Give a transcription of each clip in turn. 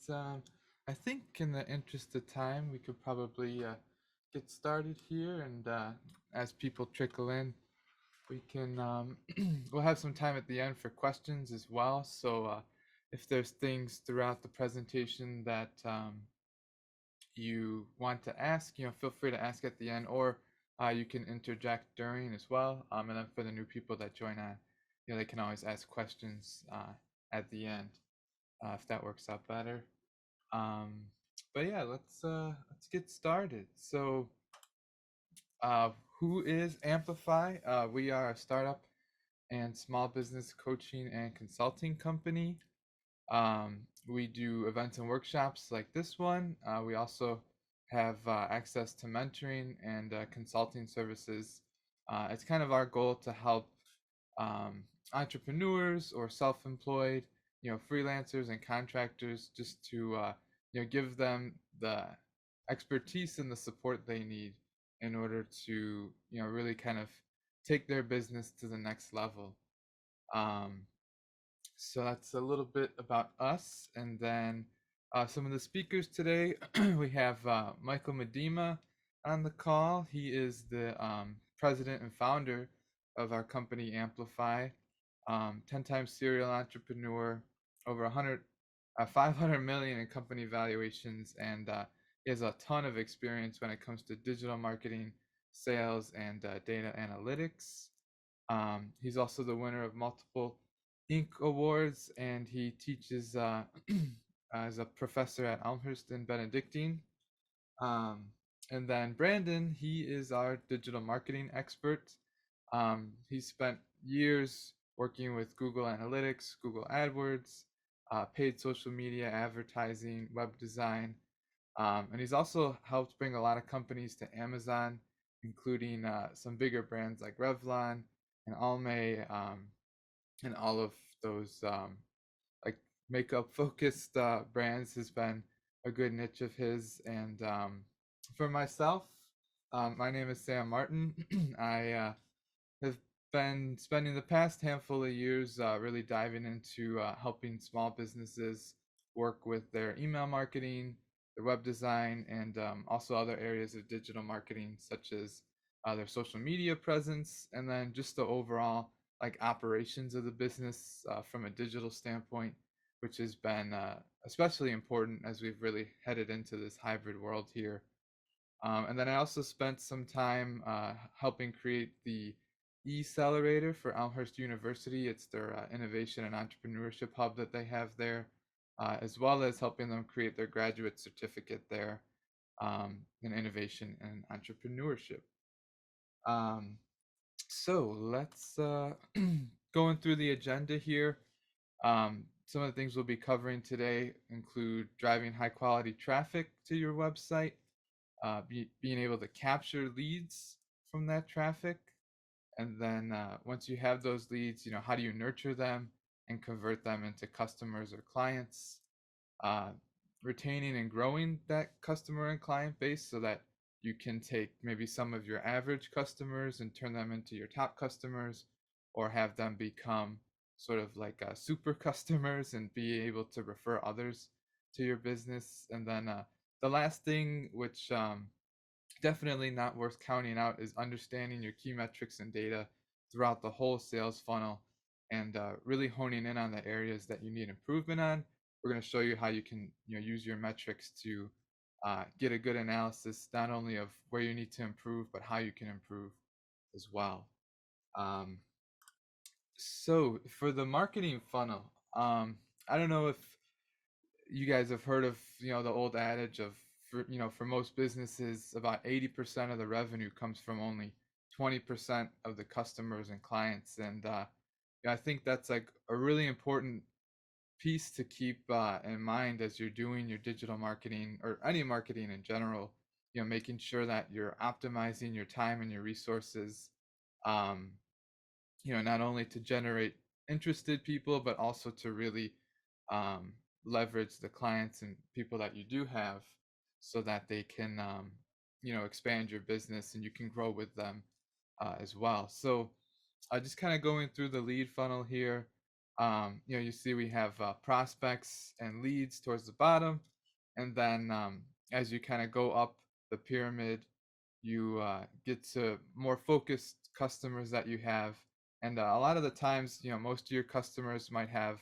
I think in the interest of time, we could probably get started here, and as people trickle in, we can we'll have some time at the end for questions as well. So if there's things throughout the presentation that you want to ask, feel free to ask at the end, or you can interject during as well. And then for the new people that join on, they can always ask questions at the end if that works out better. Um, but yeah, let's get started. So, uh, who is Amplify? We are a startup and small business coaching and consulting company. We do events and workshops like this one. We also have access to mentoring and consulting services. It's kind of our goal to help um, entrepreneurs or self-employed, freelancers and contractors, just to give them the expertise and the support they need in order to really kind of take their business to the next level. Um, so that's a little bit about us. And then some of the speakers today, we have Michael Medema on the call. He is the president and founder of our company Amplify, 10 times serial entrepreneur, over 500 million in company valuations, and he has a ton of experience when it comes to digital marketing, sales, and data analytics. He's also the winner of multiple Inc. awards, and he teaches as a professor at Elmhurst and Benedictine. Um, and then Brandon, he is our digital marketing expert. He spent years working with Google Analytics, Google AdWords, paid social media advertising, web design, and he's also helped bring a lot of companies to Amazon, including some bigger brands like Revlon and Almay, and all of those like makeup focused brands has been a good niche of his. And for myself, my name is Sam Martin. I have been spending the past handful of years really diving into helping small businesses work with their email marketing, their web design, and also other areas of digital marketing, such as their social media presence, and then just the overall like operations of the business from a digital standpoint, which has been especially important as we've really headed into this hybrid world here. And then I also spent some time helping create the e-accelerator for Elmhurst University. It's their innovation and entrepreneurship hub that they have there, as well as helping them create their graduate certificate there in innovation and entrepreneurship. Um, so let's going through the agenda here. Some of the things we'll be covering today include driving high quality traffic to your website, being able to capture leads from that traffic, and then once you have those leads, how do you nurture them and convert them into customers or clients, uh, retaining and growing that customer and client base so that you can take maybe some of your average customers and turn them into your top customers, or have them become sort of like super customers and be able to refer others to your business. And then the last thing, which definitely not worth counting out, is understanding your key metrics and data throughout the whole sales funnel, and really honing in on the areas that you need improvement on. We're going to show you how you can use your metrics to get a good analysis, not only of where you need to improve, but how you can improve as well. Um, so for the marketing funnel, I don't know if you guys have heard of the old adage of, for most businesses, about 80% of the revenue comes from only 20% of the customers and clients. And I think that's like a really important piece to keep in mind as you're doing your digital marketing or any marketing in general. Making sure that you're optimizing your time and your resources, um, not only to generate interested people, but also to really um, leverage the clients and people that you do have, so that they can, expand your business and you can grow with them as well. So just kind of going through the lead funnel here. You see we have prospects and leads towards the bottom, and then as you kind of go up the pyramid, you get to more focused customers that you have. And a lot of the times, most of your customers might have,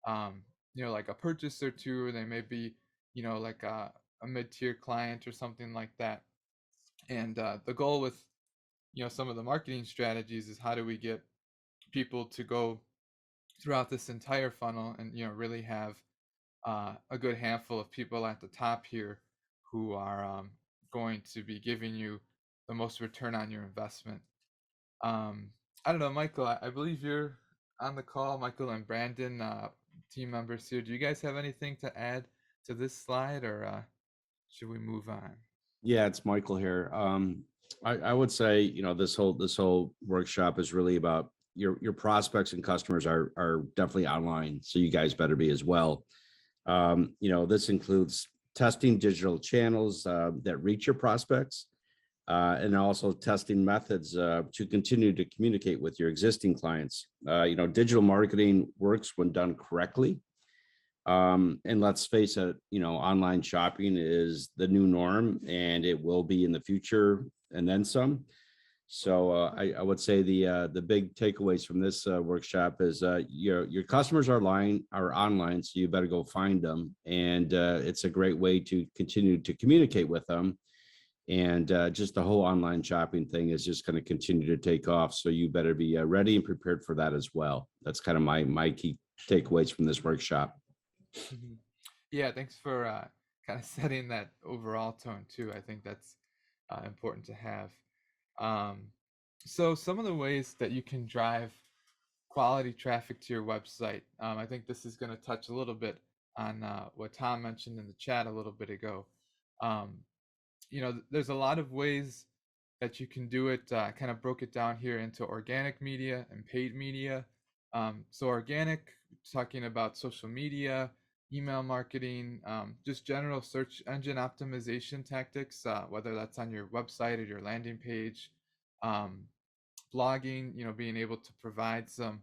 um, like a purchase or two, or they may be, like a mid-tier client or something like that. And the goal with, some of the marketing strategies is how do we get people to go throughout this entire funnel and, really have a good handful of people at the top here who are going to be giving you the most return on your investment. Um, I don't know, Michael, I believe you're on the call. Michael and Brandon, team members here. Do you guys have anything to add to this slide, or should we move on? Yeah, it's Michael here. I would say, this whole workshop is really about your prospects and customers are definitely online. So you guys better be as well. This includes testing digital channels that reach your prospects, and also testing methods to continue to communicate with your existing clients. Digital marketing works when done correctly. And let's face it, online shopping is the new norm, and it will be in the future and then some. So I would say the big takeaways from this workshop is your customers are online, so you better go find them, and it's a great way to continue to communicate with them. And just the whole online shopping thing is just going to continue to take off, so you better be ready and prepared for that as well. That's kind of my key takeaways from this workshop. Mhm. Yeah, thanks for kind of setting that overall tone too. I think that's important to have. Um, so some of the ways that you can drive quality traffic to your website, I think this is going to touch a little bit on what Tom mentioned in the chat a little bit ago. Um, there's a lot of ways that you can do it. Kind of broke it down here into organic media and paid media. So organic, talking about social media, email marketing, just general search engine optimization tactics, whether that's on your website or your landing page. Um, Blogging, being able to provide some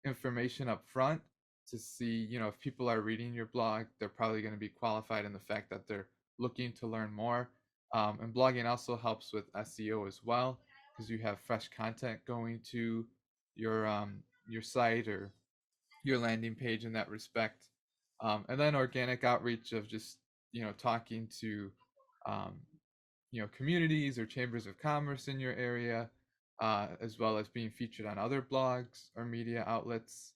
information up front to see, if people are reading your blog, they're probably going to be qualified in the fact that they're looking to learn more. And blogging also helps with SEO as well, because you have fresh content going to your site or your landing page in that respect. And then organic outreach of just, talking to um, communities or chambers of commerce in your area, as well as being featured on other blogs or media outlets.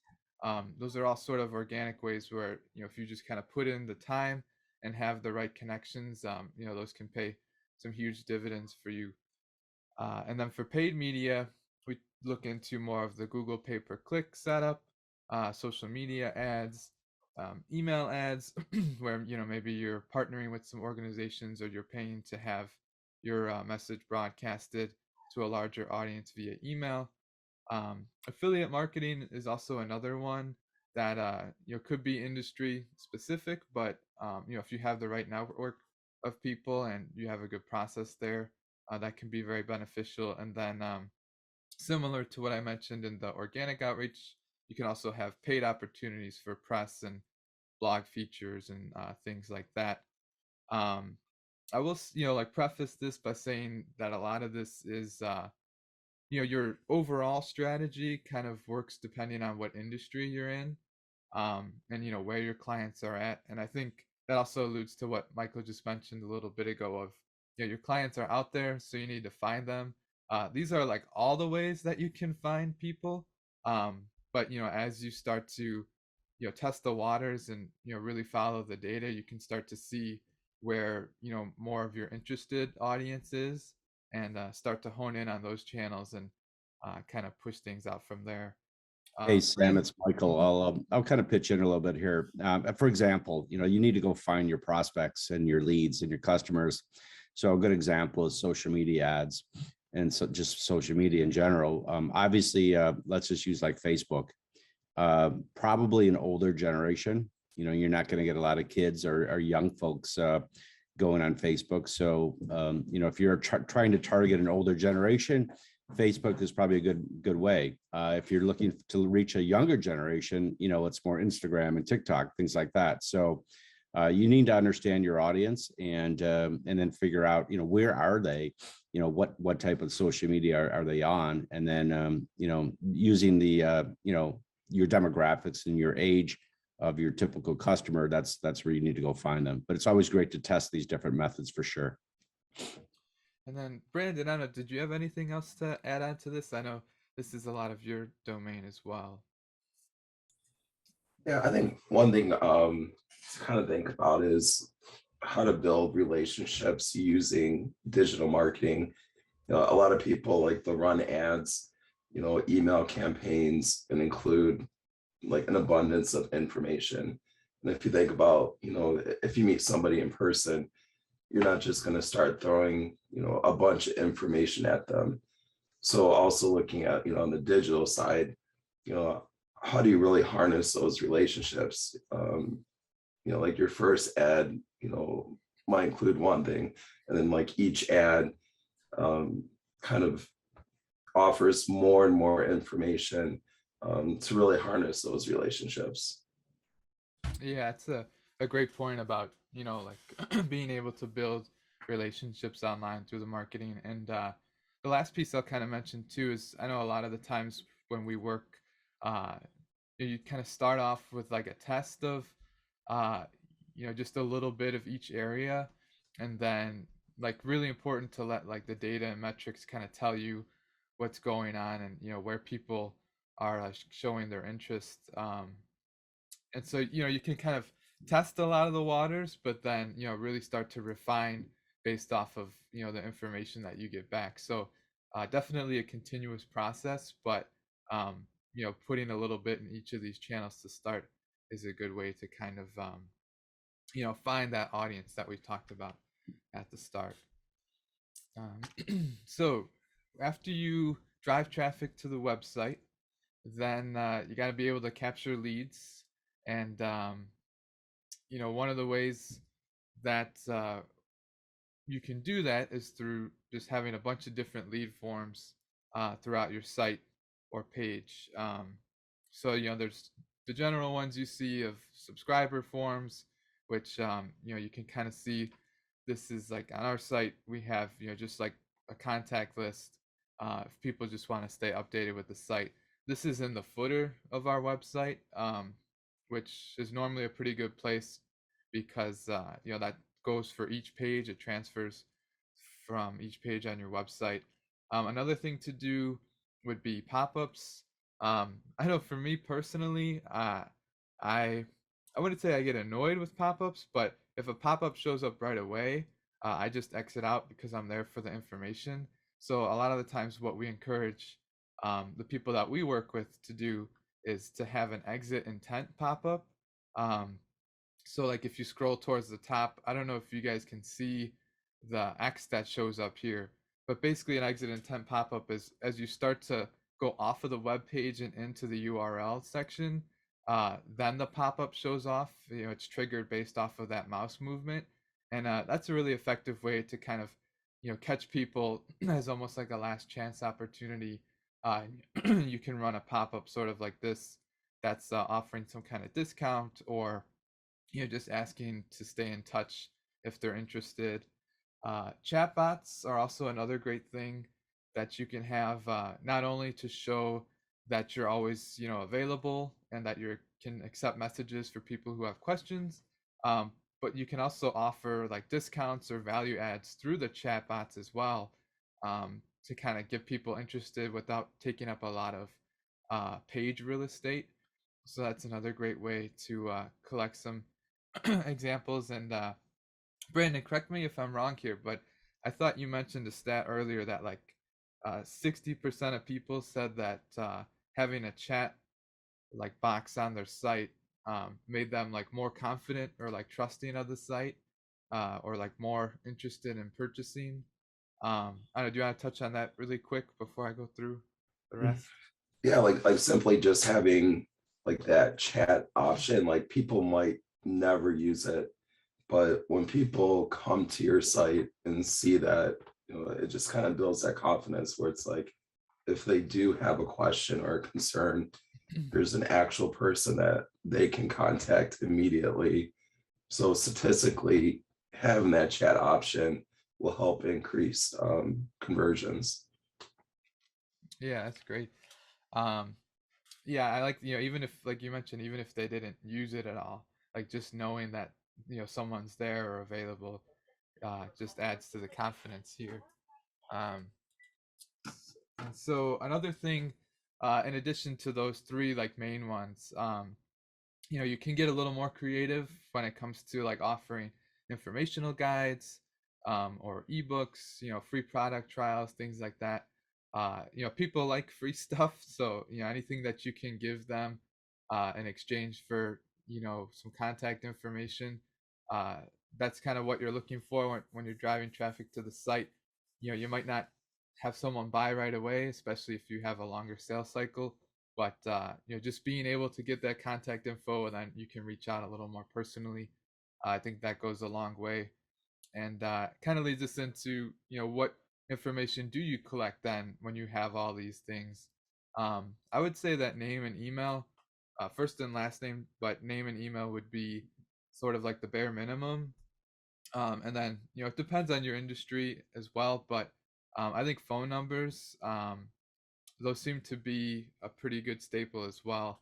Those are all sort of organic ways where, if you just kind of put in the time and have the right connections, those can pay some huge dividends for you. And then for paid media, we look into more of the Google pay-per-click setup, social media ads, email ads, where maybe you're partnering with some organizations or you're paying to have your message broadcasted to a larger audience via email. Affiliate marketing is also another one that could be industry specific, but if you have the right network of people and you have a good process there, that can be very beneficial. And then similar to what I mentioned in the organic outreach, you can also have paid opportunities for press and blog features and things like that. Um, I will, like preface this by saying that a lot of this is your overall strategy kind of works depending on what industry you're in, and where your clients are at. And I think that also alludes to what Michael just mentioned a little bit ago of, your clients are out there, so you need to find them. These are like all the ways that you can find people, but as you start to test the waters and really follow the data, you can start to see where more of your interested audience is, and start to hone in on those channels and kind of push things out from there. Hey, Sam, Brand. it's Michael. Mhm. I'll kind of pitch in a little bit here. For example, you need to go find your prospects and your leads and your customers. So a good example is social media ads, and so just social media in general. Obviously, let's just use like Facebook. Probably an older generation. You're not going to get a lot of kids or young folks going on Facebook. So, if you're trying to target an older generation, Facebook is probably a good way. If you're looking to reach a younger generation, it's more Instagram and TikTok, things like that. So you need to understand your audience and then figure out, where are they, what type of social media are they on, and then using the your demographics and your age of your typical customer. That's where you need to go find them. But it's always great to test these different methods for sure. And then Brandon, I don't know, did you have anything else to add on to this? I know this is a lot of your domain as well. Yeah, I think one thing to kind of think about is how to build relationships using digital marketing. A lot of people like to run ads, email campaigns, and include like an abundance of information. And if you think about, if you meet somebody in person, you're not just going to start throwing, a bunch of information at them. So also looking at, on the digital side, how do you really harness those relationships? Like your first ad, might include one thing, and then like each ad kind of offers more and more information to really harness those relationships. Yeah, it's a great point about, like being able to build relationships online through the marketing. And the last piece I'll kind of mention too is I know a lot of the times when we work, uh, you kind of start off with like a test of, uh, just a little bit of each area. And then like really important to let like the data and metrics kind of tell you what's going on and, where people are showing their interest. And so you can kind of test a lot of the waters, but then really start to refine based off of the information that you get back. So definitely a continuous process, but putting a little bit in each of these channels to start is a good way to kind of find that audience that we talked about at the start. So after you drive traffic to the website, then you got to be able to capture leads. And one of the ways that you can do that is through just having a bunch of different lead forms throughout your site or page. So there's the general ones you see of subscriber forms, which you can kind of see. This is like on our site we have just like a contact list if people just want to stay updated with the site. This is in the footer of our website, which is normally a pretty good place because that goes for each page. It transfers from each page on your website. Another thing to do would be pop-ups. I know for me personally, I wouldn't say I get annoyed with pop-ups, but if a pop-up shows up right away, I just exit out because I'm there for the information. So a lot of the times what we encourage the people that we work with to do is to have an exit intent pop-up. So like if you scroll towards the top, I don't know if you guys can see the X that shows up here, but basically an exit intent pop-up is as you start to go off of the web page and into the URL section, then the pop-up shows off. It's triggered based off of that mouse movement, and that's a really effective way to kind of catch people as almost like a last chance opportunity. You can run a pop-up sort of like this that's offering some kind of discount, or just asking to stay in touch if they're interested. Chatbots are also another great thing that you can have, not only to show that you're always available and that you can accept messages for people who have questions, but you can also offer like discounts or value adds through the chatbots as well, to kind of get people interested without taking up a lot of page real estate. So that's another great way to collect some examples. And Brandon, correct me if I'm wrong here, but I thought you mentioned a stat earlier that like 60% of people said that having a chat like box on their site made them like more confident or like trusting of the site, or like more interested in purchasing. I don't know, do you want to touch on that really quick before I go through the rest? Yeah, like simply just having like that chat option, like people might never use it, but when people come to your site and see that, it just kind of builds that confidence where it's like, if they do have a question or a concern, there's an actual person that they can contact immediately. So statistically, having that chat option will help increase conversions. Yeah, that's great. Um, yeah, I like, even if, like you mentioned, even if they didn't use it at all, like just knowing that, someone's there or available, just adds to the confidence here. Um, and so another thing, in addition to those three like main ones, you can get a little more creative when it comes to like offering informational guides, or ebooks, free product trials, things like that. People like free stuff, so anything that you can give them in exchange for some contact information, uh, that's kind of what you're looking for when you're driving traffic to the site. You might not have someone buy right away, especially if you have a longer sales cycle, but just being able to get that contact info, and then you can reach out a little more personally, I think that goes a long way. And kind of leads us into what information do you collect then when you have all these things. I would say that name and email, first and last name, but name and email would be sort of like the bare minimum. And then it depends on your industry as well, but I think phone numbers, those seem to be a pretty good staple as well.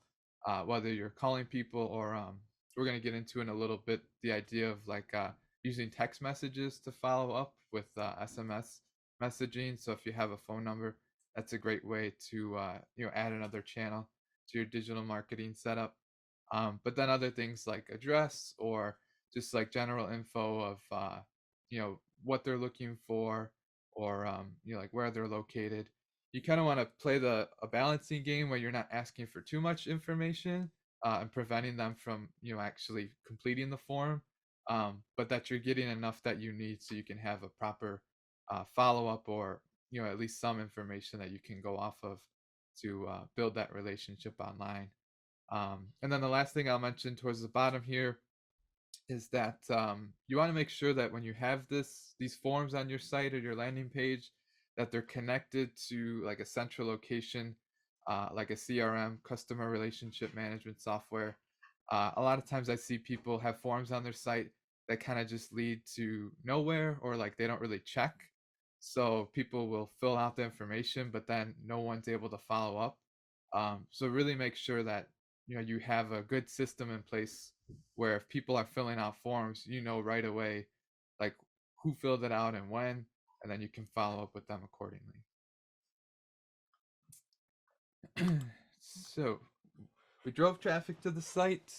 Whether you're calling people, or we're going to get into in a little bit the idea of like using text messages to follow up with SMS messaging. So if you have a phone number, that's a great way to add another channel to your digital marketing setup. But then other things like address, or just like general info of what they're looking for, or like where they're located. You kind of want to play a balancing game where you're not asking for too much information, and preventing them from actually completing the form, but that you're getting enough that you need so you can have a proper follow up, or at least some information that you can go off of to build that relationship online. And then the last thing I'll mention towards the bottom here is that you want to make sure that when you have these forms on your site or your landing page, that they're connected to like a central location, like a CRM, customer relationship management software. A lot of times I see people have forms on their site that kind of just lead to nowhere, or like they don't really check. So people will fill out the information, but then no one's able to follow up. So really make sure that you have a good system in place where if people are filling out forms, right away like who filled it out and when, and then you can follow up with them accordingly. So we drove traffic to the site.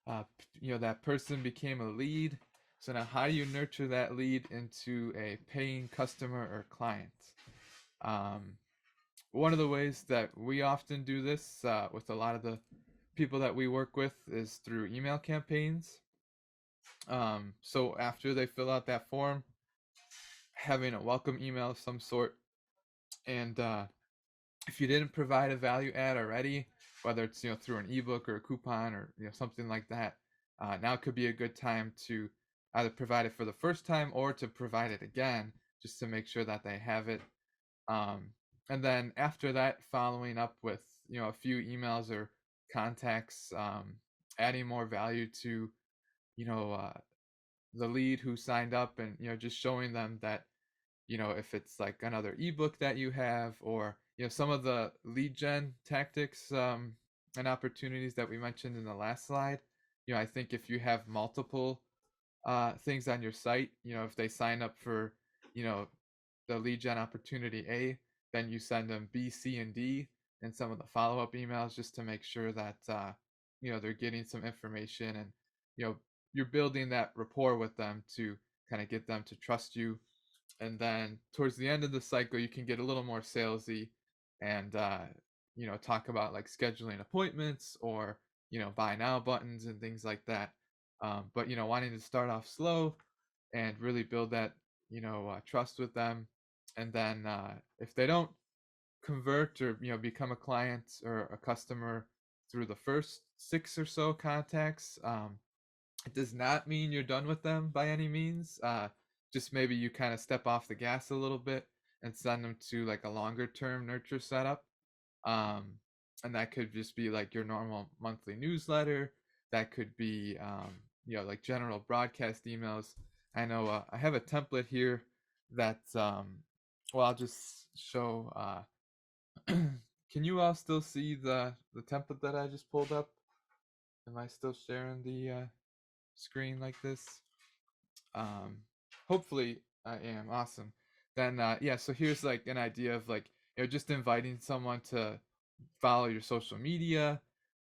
That person became a lead. So now, how do you nurture that lead into a paying customer or client? Um, One of the ways that we often do this with a lot of the people that we work with is through email campaigns. So after they fill out that form, having a welcome email of some sort, and if you didn't provide a value add already, whether it's through an ebook or a coupon, or something like that, now could be a good time to either provide it for the first time or to provide it again, just to make sure that they have it. um, and then after that, following up with a few emails or contacts, adding more value to you know uh, the lead who signed up, and just showing them that if it's like another ebook that you have, or some of the lead gen tactics, and opportunities that we mentioned in the last slide. I think if you have multiple things on your site, if they sign up for you know the lead gen opportunity A, then you send them B, C, and D in some of the follow up emails, just to make sure that they're getting some information, and you know you're building that rapport with them to kind of get them to trust you. And then towards the end of the cycle, you can get a little more salesy, and talk about like scheduling appointments, or buy now buttons and things like that. But wanting to start off slow and really build that trust with them. And then if they don't convert, or become a client or a customer through the first six or so contacts, it does not mean you're done with them by any means. Just maybe you kind of step off the gas a little bit, and send them to like a longer term nurture setup. um, and that could just be like your normal monthly newsletter. That could be like general broadcast emails. I know I have a template here that well, I'll just show. Can you all still see the template that I just pulled up? Am I still sharing the screen like this? um Hopefully I am. Awesome. Then yeah, so here's like an idea of like, just inviting someone to follow your social media,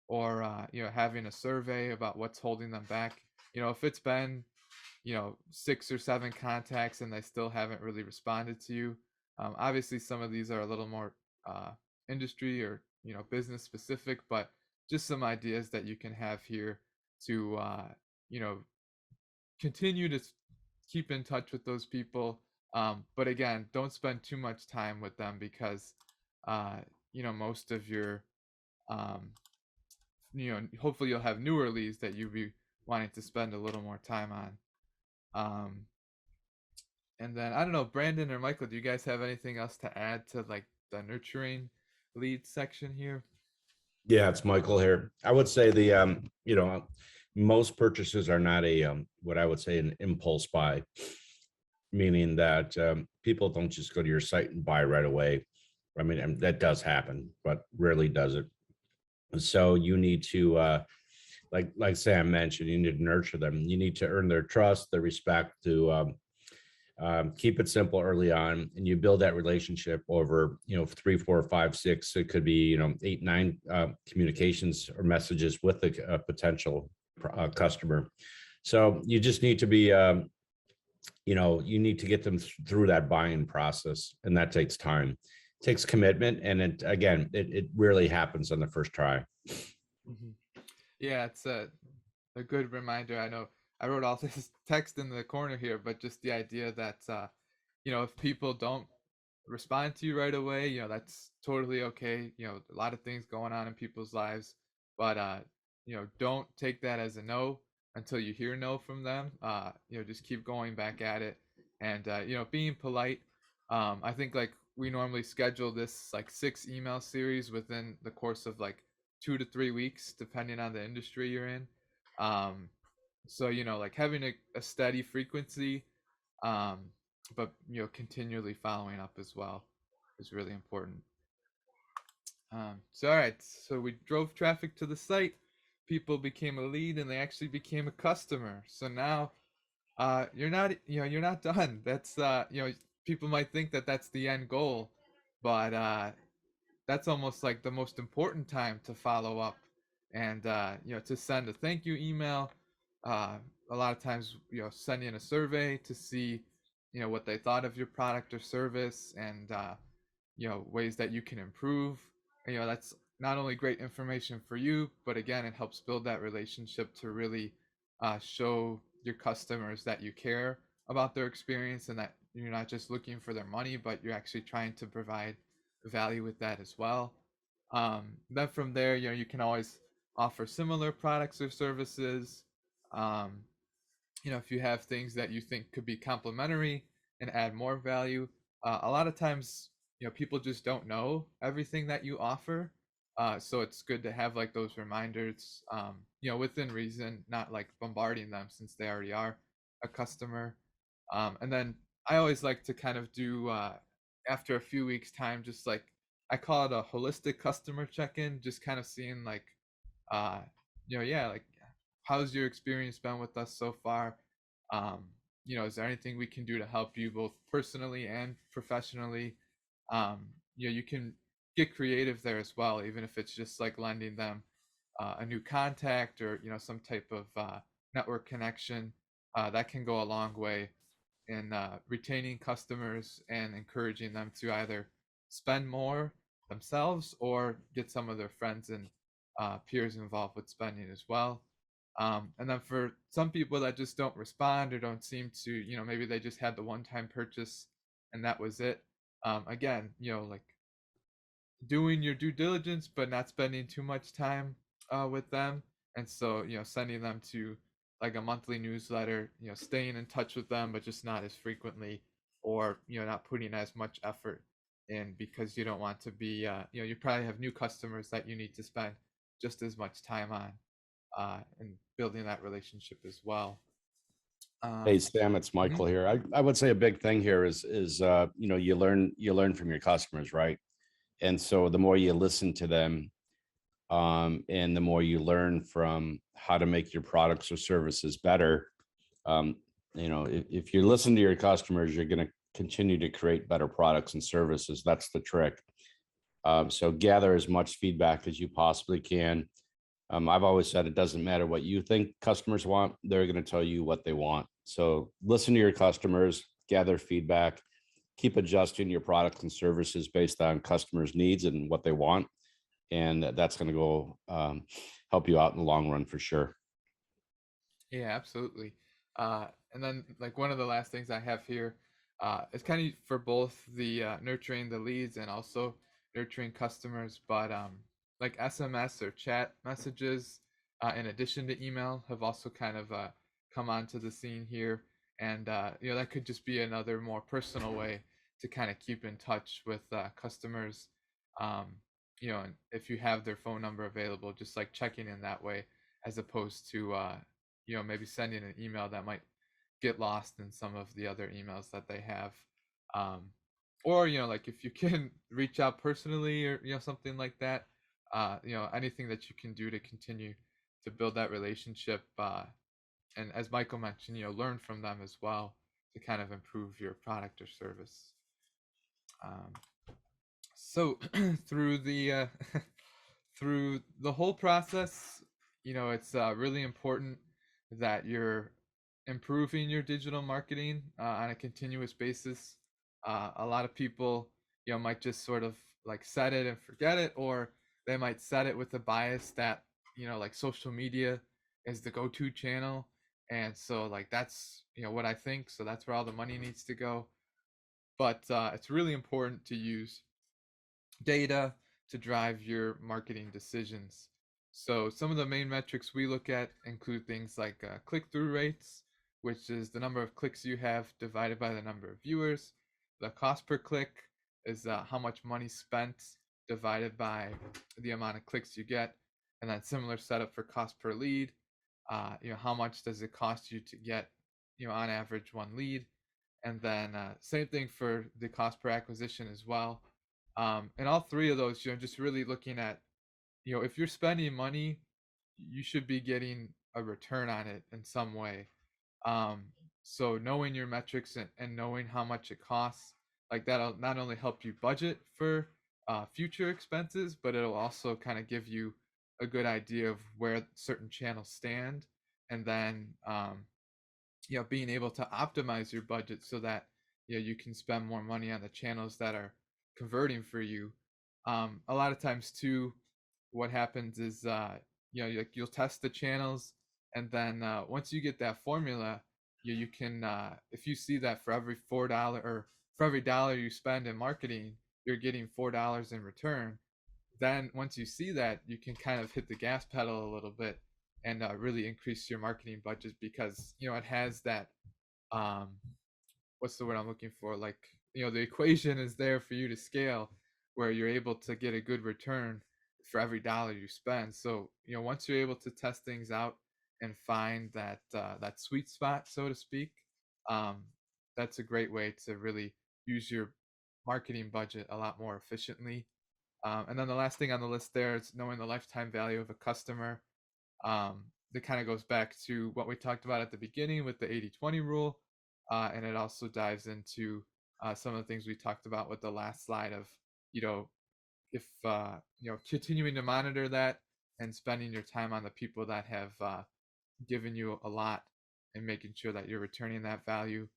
or having a survey about what's holding them back. If it's been 6 or 7 contacts and they still haven't really responded to you. Obviously some of these are a little more uh, industry or business specific, but just some ideas that you can have here to you know continue to keep in touch with those people. But again, don't spend too much time with them, because uh, most of your um, hopefully you'll have newer leads that you'll be wanting to spend a little more time on. And then I don't know, Brandon or Michael, do you guys have anything else to add to like the nurturing lead section here? Yeah, it's Michael here. I would say most purchases are not a what I would say an impulse buy, meaning that people don't just go to your site and buy right away. I mean, and that does happen, but rarely does it. So you need to like Sam mentioned, you need to nurture them. You need to earn their trust, their respect, to keep it simple early on, and you build that relationship over 3, 4, 5, 6. It could be 8, 9 communications or messages with a potential customer. So you just need to be you need to get them through that buying process, and that takes time. It takes commitment, and it rarely happens on the first try. Mm-hmm. Yeah, it's a good reminder. I know I wrote all this text in the corner here, but just the idea that if people don't respond to you right away, that's totally okay. A lot of things going on in people's lives, but don't take that as a no until you hear no from them. Just keep going back at it, and being polite. I think like we normally schedule this like 6 email series within the course of like 2 to 3 weeks, depending on the industry you're in. Um, so like having a steady frequency, um, but continually following up as well is really important. So all right, so we drove traffic to the site, people became a lead, and they actually became a customer. So now you're not done. That's people might think that that's the end goal, but that's almost like the most important time to follow up, and to send a thank you email. uh, a lot of times send in a survey to see what they thought of your product or service, and ways that you can improve. And, that's not only great information for you, but again, it helps build that relationship to really show your customers that you care about their experience, and that you're not just looking for their money, but you're actually trying to provide value with that as well. Then from there, you can always offer similar products or services. Um, if you have things that you think could be complementary and add more value. A lot of times, people just don't know everything that you offer. So it's good to have like those reminders, within reason, not like bombarding them since they already are a customer. And then I always like to kind of do, after a few weeks time, just like I call it a holistic customer check-in, just kind of seeing like, uh, yeah, like how's your experience been with us so far? um, is there anything we can do to help you both personally and professionally? You can get creative there as well, even if it's just like lending them a new contact, or some type of network connection. That can go a long way in retaining customers and encouraging them to either spend more themselves or get some of their friends and peers involved with spending as well. And then for some people that just don't respond or don't seem to, maybe they just had the one-time purchase and that was it. Again, like doing your due diligence, but not spending too much time with them. And so, sending them to like a monthly newsletter, staying in touch with them, but just not as frequently. or not putting as much effort in because you don't want to be you probably have new customers that you need to spend just as much time on and building that relationship as well. Hey, Sam, it's Mhm. Michael here. I would say a big thing here is you learn from your customers, right? And so the more you listen to them, and the more you learn from how to make your products or services better, um, if you listen to your customers, you're going to continue to create better products and services. That's the trick. So gather as much feedback as you possibly can. I've always said it doesn't matter what you think customers want, they're going to tell you what they want. So listen to your customers, gather feedback, keep adjusting your products and services based on customers' needs and what they want. And that's going to go help you out in the long run for sure. Yeah, absolutely. And then like one of the last things I have here is kind of for both the nurturing the leads and also nurturing customers, but like SMS or chat messages in addition to email have also kind of come onto the scene here, and that could just be another more personal way to kind of keep in touch with customers. Um, and if you have their phone number available, just like checking in that way, as opposed to maybe sending an email that might get lost in some of the other emails that they have. Um, or, like if you can reach out personally or, something like that, anything that you can do to continue to build that relationship. And as Michael mentioned, learn from them as well to kind of improve your product or service. Um, so through the through the whole process, it's really important that you're improving your digital marketing on a continuous basis. A lot of people, might just sort of like set it and forget it, or they might set it with a bias that, like social media is the go-to channel. And so like that's, what I think. So that's where all the money needs to go. But it's really important to use data to drive your marketing decisions. So, some of the main metrics we look at include things like click through rates, which is the number of clicks you have divided by the number of viewers. The cost per click is how much money spent divided by the amount of clicks you get. And then, similar setup for cost per lead. How much does it cost you to get, on average, one lead? And then, same thing for the cost per acquisition as well. And all three of those, just really looking at, if you're spending money, you should be getting a return on it in some way. Um, so knowing your metrics and knowing how much it costs, like that'll not only help you budget for future expenses, but it'll also kind of give you a good idea of where certain channels stand, and then being able to optimize your budget so that you can spend more money on the channels that are converting for you. A lot of times too, what happens is you'll test the channels, and then once you get that formula, you can if you see that for every $4 or for every dollar you spend in marketing, you're getting $4 in return. Then once you see that, you can kind of hit the gas pedal a little bit and really increase your marketing budget, because it has that um what's the word I'm looking for, like the equation is there for you to scale, where you're able to get a good return for every dollar you spend. So once you're able to test things out and find that sweet spot, so to speak, um that's a great way to really use your marketing budget a lot more efficiently. And then the last thing on the list there is knowing the lifetime value of a customer. That kind of goes back to what we talked about at the beginning with the 80/20 rule. And it also dives into some of the things we talked about with the last slide of, you know, if, continuing to monitor that and spending your time on the people that have given you a lot and making sure that you're returning that value.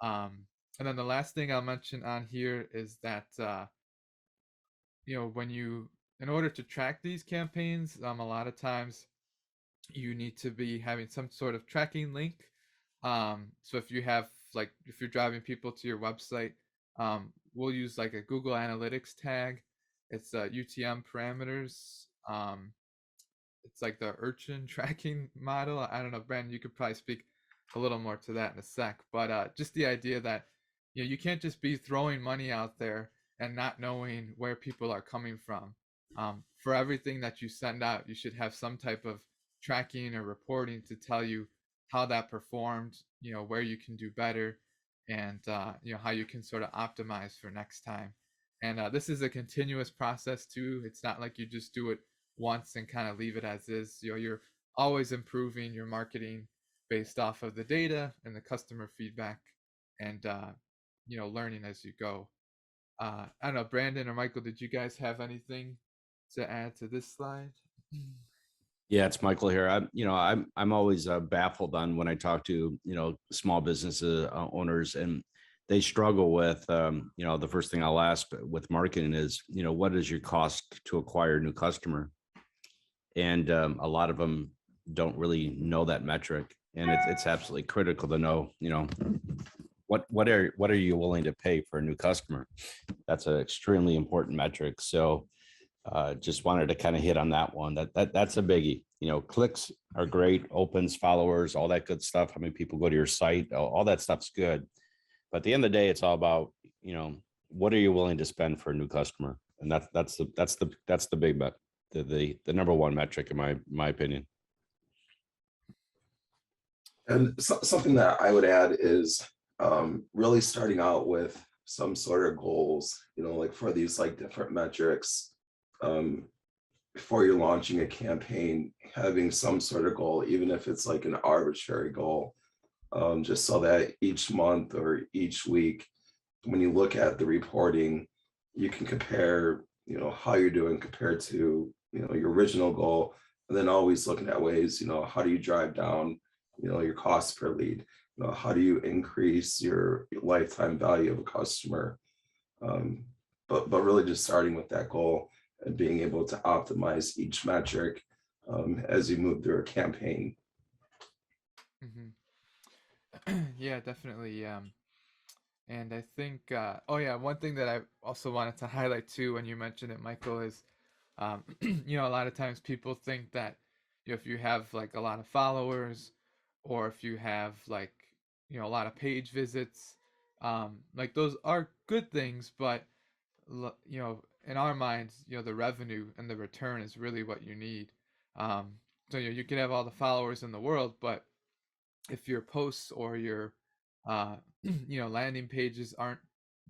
And then the last thing I'll mention on here is that, when in order to track these campaigns, a lot of times you need to be having some sort of tracking link. So if you have, like, if you're driving people to your website, we'll use like a Google Analytics tag. It's UTM parameters. It's like the urchin tracking model. I don't know, Brandon, you could probably speak a little more to that in a sec. But just the idea that you can't just be throwing money out there and not knowing where people are coming from. For everything that you send out, you should have some type of tracking or reporting to tell you how that performed, where you can do better, and how you can sort of optimize for next time. And this is a continuous process too. It's not like you just do it once and kind of leave it as is. You're always improving your marketing based off of the data and the customer feedback, and learning as you go. I don't know, Brandon or Michael, did you guys have anything to add to this slide? Yeah, it's Michael here. I'm always baffled on when I talk to small business owners, and they struggle with the first thing I'll ask with marketing is what is your cost to acquire a new customer, and a lot of them don't really know that metric, and it's absolutely critical to know what are you willing to pay for a new customer. That's an extremely important metric. So just wanted to kind of hit on that one. That's a biggie. Clicks are great, opens, followers, all that good stuff. How many people go to your site? All that stuff's good. But at the end of the day, it's all about, what are you willing to spend for a new customer? And that's the big bet, the number one metric in my opinion. And something that I would add is really starting out with some sort of goals, like for these like different metrics. Before you're launching a campaign, having some sort of goal, even if it's like an arbitrary goal, just so that each month or each week, when you look at the reporting, you can compare, how you're doing compared to, your original goal, and then always looking at ways, how do you drive down, your cost per lead, how do you increase your lifetime value of a customer, but really just starting with that goal and being able to optimize each metric as you move through a campaign. Yeah, definitely. And I think, oh yeah, one thing that I also wanted to highlight too when you mentioned it, Michael, is, a lot of times people think that if you have like a lot of followers, or if you have like, a lot of page visits, like those are good things, but in our minds, the revenue and the return is really what you need. So you can have all the followers in the world, but if your posts or your uh, landing pages aren't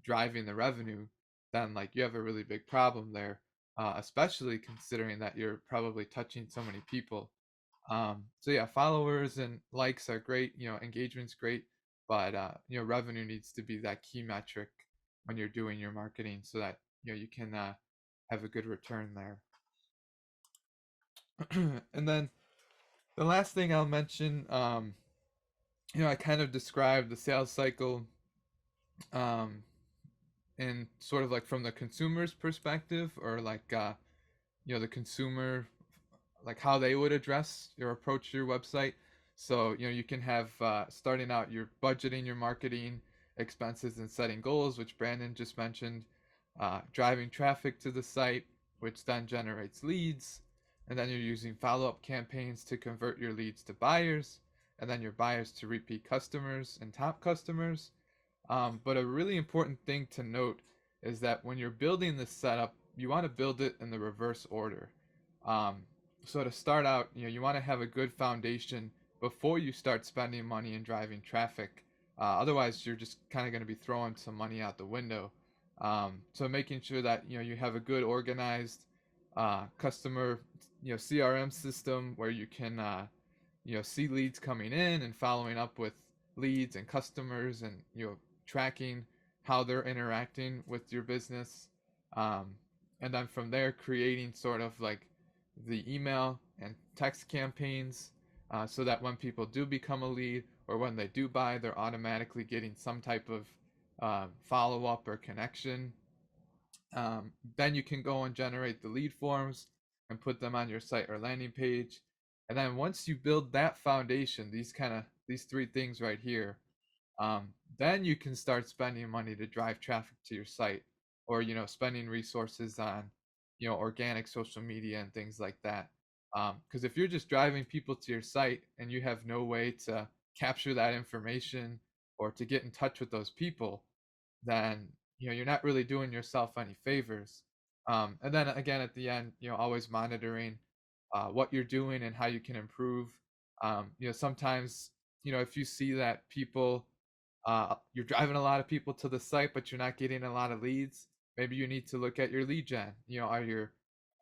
driving the revenue, then like you have a really big problem there. Especially considering that you're probably touching so many people. So yeah, followers and likes are great. Engagement's great, but revenue needs to be that key metric when you're doing your marketing, so that you can have a good return there. And then the last thing I'll mention, I kind of described the sales cycle, um, in sort of like from the consumer's perspective, or like the consumer, like how they would address your approach to your website. So you can have starting out, your budgeting, your marketing expenses, and setting goals, which Brandon just mentioned, driving traffic to the site, which then generates leads, and then you're using follow-up campaigns to convert your leads to buyers, and then your buyers to repeat customers and top customers. But a really important thing to note is that when you're building this setup, you want to build it in the reverse order. Um, so to start out, you want to have a good foundation before you start spending money and driving traffic. Otherwise, you're just kind of going to be throwing some money out the window. So making sure that you have a good organized customer CRM system where you can see leads coming in and following up with leads and customers, and tracking how they're interacting with your business, um, and then from there creating sort of like the email and text campaigns, so that when people do become a lead, or when they do buy, they're automatically getting some type of follow-up or connection. Then you can go and generate the lead forms and put them on your site or landing page. And then once you build that foundation, these three things right here, then you can start spending money to drive traffic to your site, or spending resources on organic social media and things like that. Because if you're just driving people to your site and you have no way to capture that information or to get in touch with those people, then you're not really doing yourself any favors. And then again at the end, always monitoring what you're doing and how you can improve. Sometimes if you see that people you're driving a lot of people to the site, but you're not getting a lot of leads, maybe you need to look at your lead gen.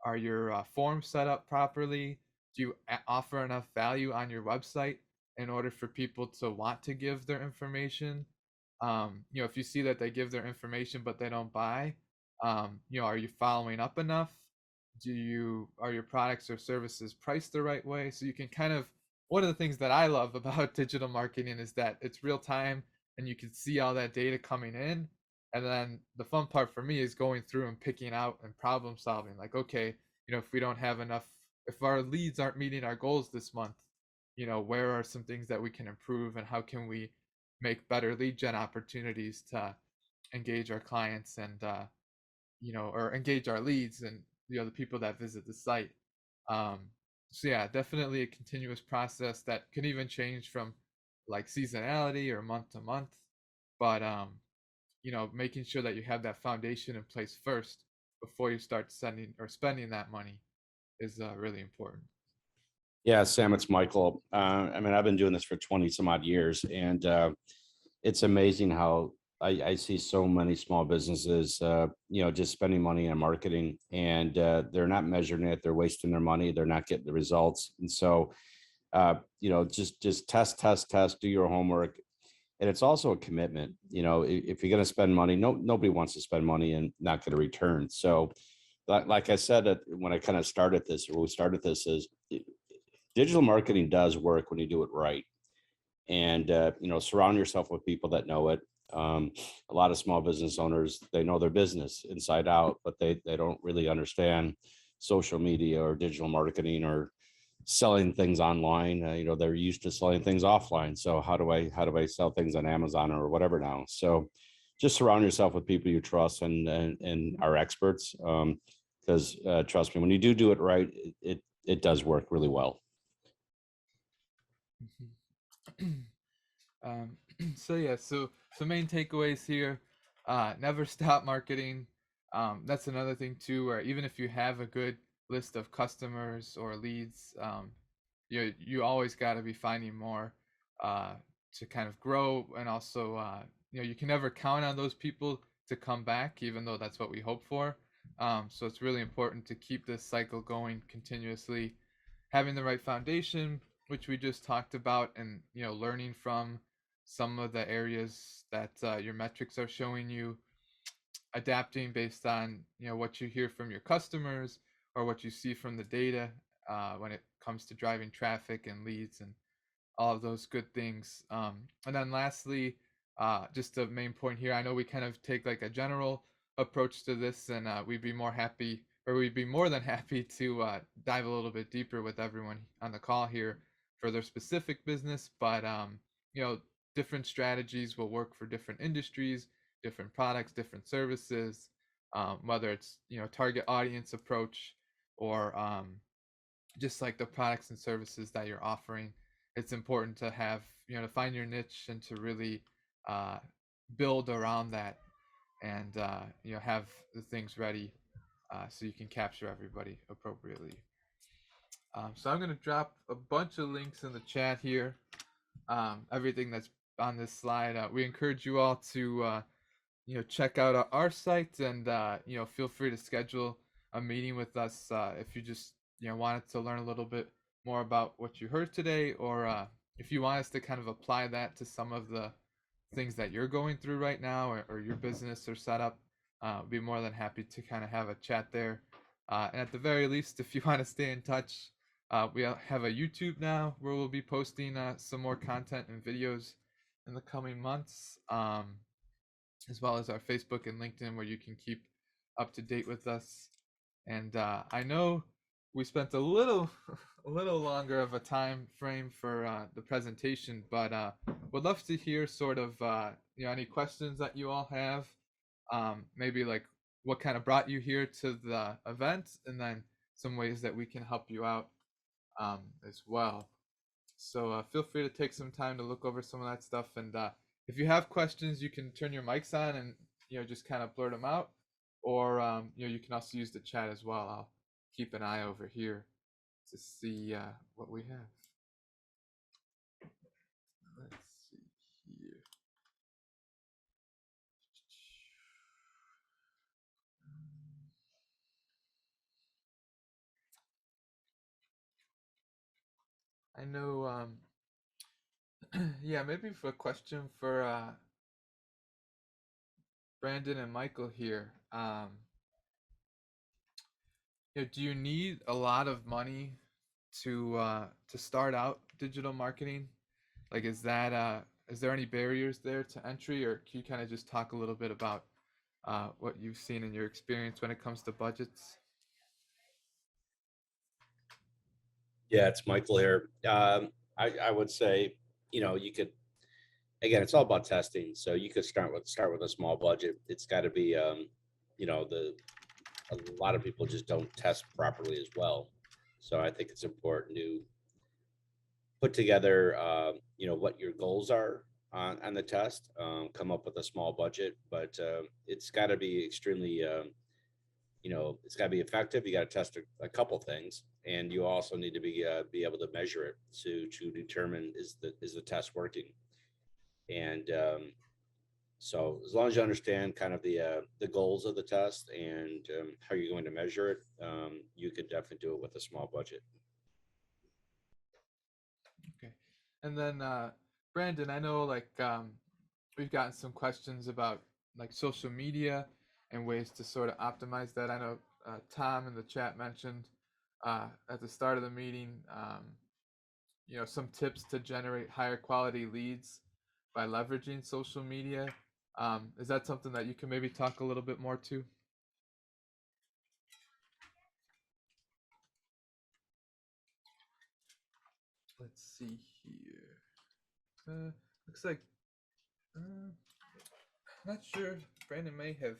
Are your forms set up properly? Do you offer enough value on your website in order for people to want to give their information? If you see that they give their information but they don't buy, are you following up enough? Are your products or services priced the right way? So you can kind of, one of the things that I love about digital marketing is that it's real time and you can see all that data coming in. And then the fun part for me is going through and picking out and problem solving. Like, okay, if we don't have enough, if our leads aren't meeting our goals this month, where are some things that we can improve and how can we make better lead gen opportunities to engage our clients and or engage our leads and the people that visit the site. um, so yeah, definitely a continuous process that can even change from like seasonality or month to month, but making sure that you have that foundation in place first before you start sending or spending that money is really important. Yeah, Sam, it's Michael. I mean, I've been doing this for 20 some odd years, and it's amazing how I see so many small businesses, just spending money on marketing, and they're not measuring it. They're wasting their money. They're not getting the results. And so, just test, do your homework. And it's also a commitment. If you're going to spend money, nobody wants to spend money and not get a return. So, like I said, when I kind of started this, or when we started this, is digital marketing does work when you do it right. And surround yourself with people that know it. A lot of small business owners, they know their business inside out, but they don't really understand social media or digital marketing or selling things online. They're used to selling things offline. So how do I sell things on Amazon or whatever now? So just surround yourself with people you trust and are experts. Because trust me, when you do it right, it does work really well. um, so yeah, so main takeaways here: never stop marketing. That's another thing too, where even if you have a good list of customers or leads, you always got to be finding more uh, to kind of grow, and also you can never count on those people to come back, even though that's what we hope for. So it's really important to keep this cycle going continuously, having the right foundation, which we just talked about, and learning from some of the areas that your metrics are showing you, adapting based on what you hear from your customers or what you see from the data when it comes to driving traffic and leads and all of those good things. And then lastly, just the main point here, I know we kind of take like a general approach to this, and we'd be more than happy to dive a little bit deeper with everyone on the call here for their specific business. But you know, different strategies will work for different industries, different products, different services. Whether it's target audience approach or just like the products and services that you're offering, it's important to have to find your niche and to really uh, build around that, and have the things ready so you can capture everybody appropriately. So I'm going to drop a bunch of links in the chat here. Everything that's on this slide, we encourage you all to check out our site, and feel free to schedule a meeting with us if you just wanted to learn a little bit more about what you heard today, or if you want us to kind of apply that to some of the things that you're going through right now, or your business or setup. We'd be more than happy to kind of have a chat there. And at the very least, if you want to stay in touch, we have a YouTube now where we'll be posting some more content and videos in the coming months, as well as our Facebook and LinkedIn where you can keep up to date with us. And I know we spent a little a little longer of a time frame for the presentation, but would love to hear sort of any questions that you all have. Maybe like what kind of brought you here to the event, and then some ways that we can help you out as well. So feel free to take some time to look over some of that stuff. And if you have questions, you can turn your mics on and just kind of blurt them out, or you can also use the chat as well. I'll keep an eye over here to see what we have. Let's see here. I know, yeah, maybe for a question for Brandon and Michael here. Do you need a lot of money to start out digital marketing? Like, is there any barriers there to entry, or can you kind of just talk a little bit about what you've seen in your experience when it comes to budgets? Yeah, it's Michael here. I would say, you could, again, it's all about testing. So you could start with a small budget. It's got to be, the a lot of people just don't test properly as well. So I think it's important to put together, what your goals are on the test, come up with a small budget, but it's got to be extremely, it's got to be effective. You got to test a couple things, and you also need to be able to measure it to determine is the test working. And so as long as you understand kind of the goals of the test and how you're going to measure it, you could definitely do it with a small budget. Okay. And then Brandon, I know like we've gotten some questions about like social media and ways to sort of optimize that. I know Tom in the chat mentioned at the start of the meeting, some tips to generate higher quality leads by leveraging social media. Is that something that you can maybe talk a little bit more to? Let's see here. Looks like not sure. Brandon may have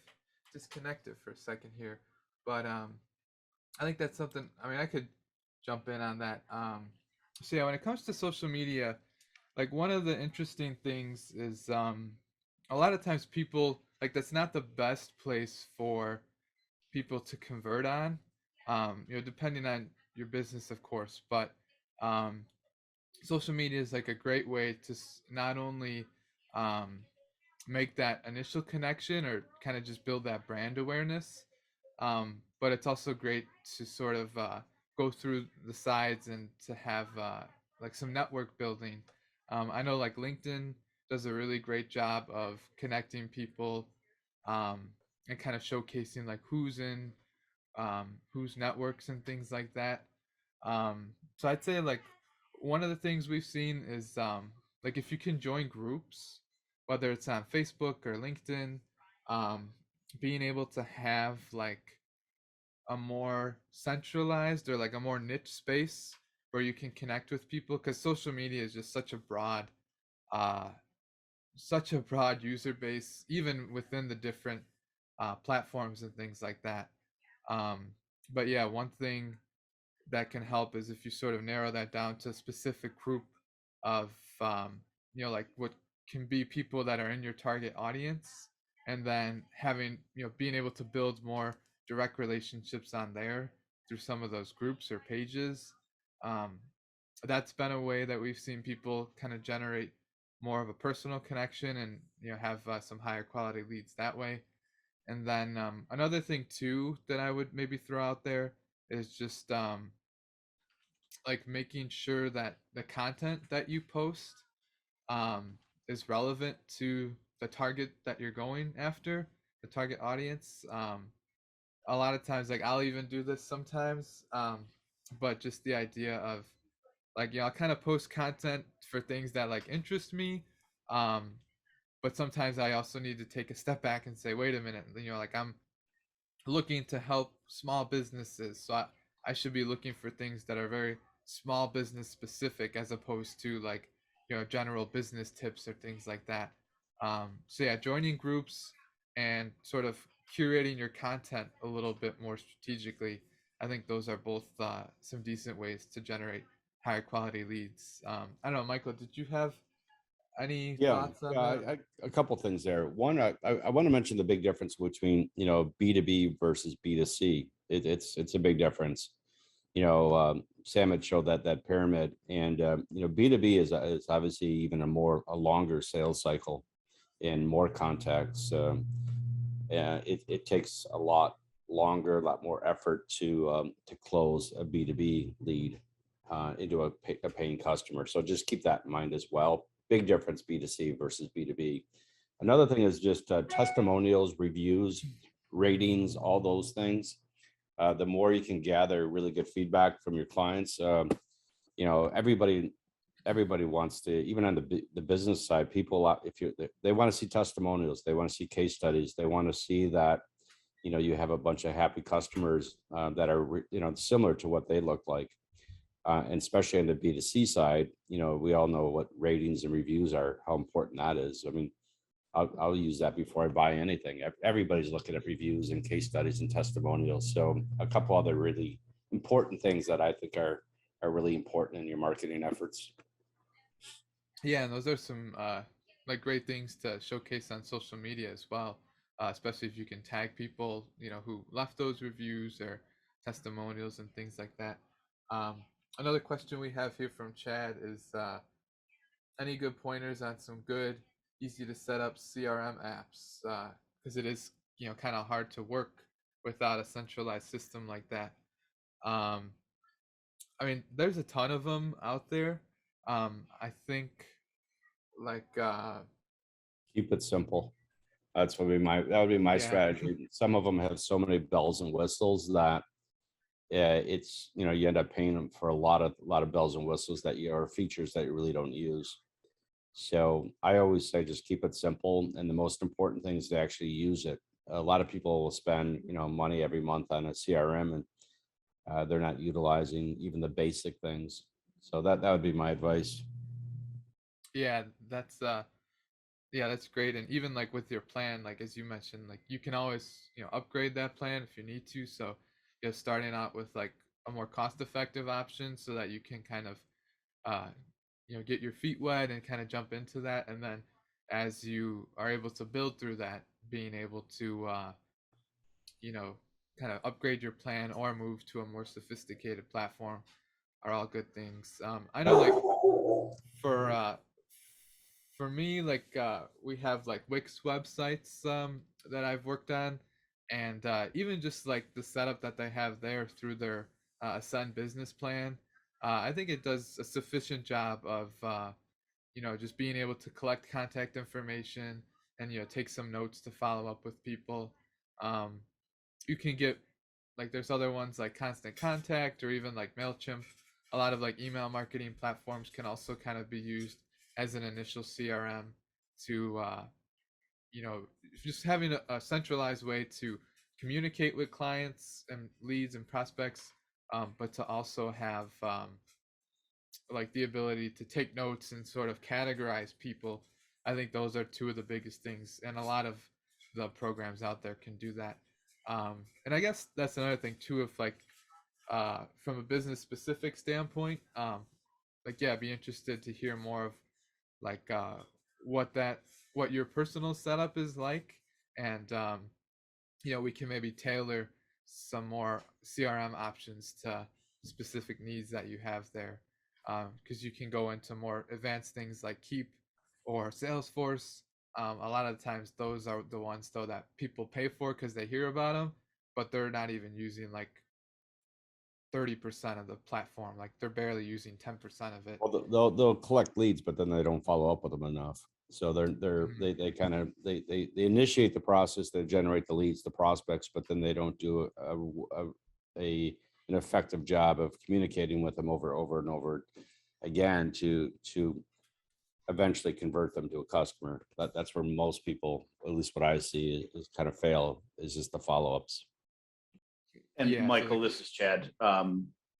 disconnected for a second here, but I think that's something. I mean, I could jump in on that. So yeah, when it comes to social media, like one of the interesting things is a lot of times people like that's not the best place for people to convert on. Depending on your business, of course, but um, social media is like a great way to not only um, make that initial connection or kind of just build that brand awareness. But it's also great to sort of go through the sides and to have like some network building. I know like LinkedIn does a really great job of connecting people and kind of showcasing like who's networks and things like that. So I'd say like one of the things we've seen is like if you can join groups, whether it's on Facebook or LinkedIn, um, being able to have like a more centralized or like a more niche space where you can connect with people, because social media is just uh, such a broad user base, even within the different platforms and things like that. Um, but yeah, one thing that can help is if you sort of narrow that down to a specific group of like what can be people that are in your target audience, and then having being able to build more direct relationships on there through some of those groups or pages. um, that's been a way that we've seen people kind of generate more of a personal connection and have some higher quality leads that way. And then another thing too that I would maybe throw out there is just like making sure that the content that you post um, is relevant to the target that you're going after, the target audience. A lot of times, like I'll even do this sometimes, but just the idea of like I'll kind of post content for things that like interest me, um, but sometimes I also need to take a step back and say, wait a minute, like I'm looking to help small businesses. So I should be looking for things that are very small business specific as opposed to like, general business tips or things like that. So yeah, joining groups and sort of curating your content a little bit more strategically. I think those are both some decent ways to generate higher quality leads. I don't know, Michael, did you have Any Yeah, thoughts on yeah, that? a couple things there. One, I want to mention the big difference between, B2B versus B2C. It's a big difference. Sam had showed that pyramid, and B2B is obviously even a longer sales cycle and more contacts. And it takes a lot longer, a lot more effort to close a B2B lead into a paying customer. So just keep that in mind as well. Big difference B2C versus B2B. Another thing is just testimonials, reviews, ratings, all those things. The more you can gather really good feedback from your clients, everybody wants to, even on the business side, people, if you they want to see testimonials, they want to see case studies, they want to see that you have a bunch of happy customers that are similar to what they look like. And especially on the B2C side, we all know what ratings and reviews are, how important that is. I mean, I'll use that before I buy anything. Everybody's looking at reviews and case studies and testimonials. So a couple other really important things that I think are really important in your marketing efforts. Yeah, and those are some like great things to showcase on social media as well, especially if you can tag people, who left those reviews or testimonials and things like that. Um, Another question we have here from Chad is any good pointers on some good, easy to set up CRM apps? Because it is, kind of hard to work without a centralized system like that. Um, I mean, there's a ton of them out there. I think like Keep it simple. That would be my yeah. strategy. Some of them have so many bells and whistles that it's you end up paying them for a lot of bells and whistles that you are features that you really don't use. So I always say just keep it simple, and the most important thing is to actually use it. A lot of people will spend money every month on a CRM, and they're not utilizing even the basic things. So that would be my advice. Yeah, that's yeah, that's great. And even like with your plan, like as you mentioned, like you can always, upgrade that plan if you need to. So, starting out with like a more cost effective option so that you can kind of uh get your feet wet and kind of jump into that, and then as you are able to build through that, being able to you know kind of upgrade your plan or move to a more sophisticated platform are all good things. I know like for me, like we have like Wix websites that I've worked on, and even just like the setup that they have there through their Ascend business plan, I think it does a sufficient job of just being able to collect contact information and take some notes to follow up with people. Um, you can get like there's other ones like Constant Contact or even like Mailchimp. A lot of like email marketing platforms can also kind of be used as an initial CRM to you know just having a centralized way to communicate with clients and leads and prospects, but to also have like the ability to take notes and sort of categorize people. I think those are two of the biggest things, and a lot of the programs out there can do that. And I guess that's another thing too. If like from a business specific standpoint, like yeah, be interested to hear more of like what that what your personal setup is like, and we can maybe tailor some more CRM options to specific needs that you have there. Because you can go into more advanced things like Keep or Salesforce. A lot of the times, those are the ones though that people pay for because they hear about them, but they're not even using like 30% of the platform. Like they're barely using 10% of it. Well, they'll collect leads, but then they don't follow up with them enough. So Mhm. they kind of they initiate the process, they generate the leads, the prospects, but then they don't do an effective job of communicating with them over and over again to eventually convert them to a customer. That's where most people, at least what I see, is kind of fail, is just the follow-ups. And Yeah, so Michael, like this is Chad.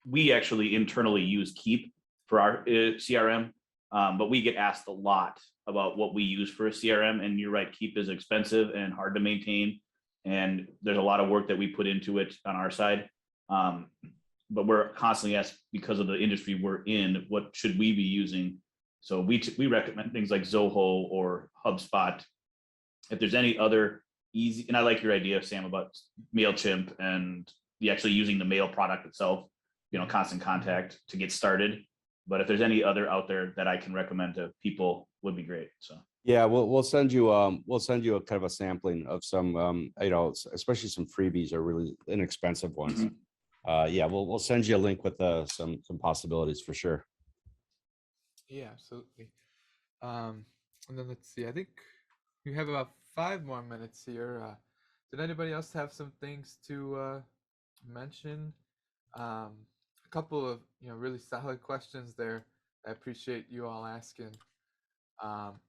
We actually internally use Keep for our CRM, but we get asked a lot about what we use for a CRM. And you're right, Keep is expensive and hard to maintain. And there's a lot of work that we put into it on our side. But we're constantly asked, because of the industry we're in, what should we be using? So we recommend things like Zoho or HubSpot. If there's any other easy, and I like your idea, Sam, about MailChimp and actually using the mail product itself, Constant Contact to get started. But if there's any other out there that I can recommend to people, would be great. So Yeah, we'll send you a kind of a sampling of some especially some freebies or really inexpensive ones. Yeah, we'll send you a link with some possibilities for sure. Yeah, absolutely. And then let's see. I think we have about 5 more minutes here. Did anybody else have some things to mention? A couple of really solid questions there. I appreciate you all asking. Um,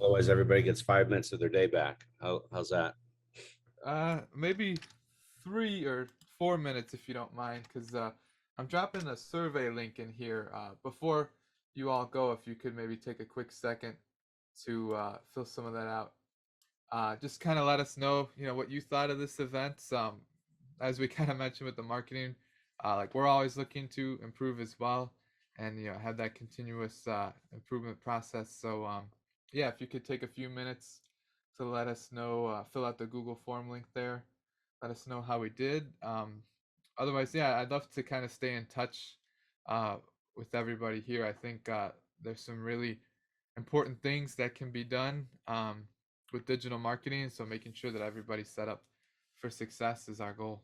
Otherwise, everybody gets 5 minutes of their day back. How's that? maybe 3 or 4 minutes if you don't mind, because I'm dropping a survey link in here. Before you all go, if you could maybe take a quick second to fill some of that out. Just kind of let us know, what you thought of this event. As we kind of mentioned with the marketing, like we're always looking to improve as well, and have that continuous improvement process. So yeah, if you could take a few minutes to let us know, fill out the Google form link there. Let us know how we did. Otherwise, yeah, I'd love to kind of stay in touch uh, with everybody here. I think there's some really important things that can be done with digital marketing. So making sure that everybody's set up for success is our goal.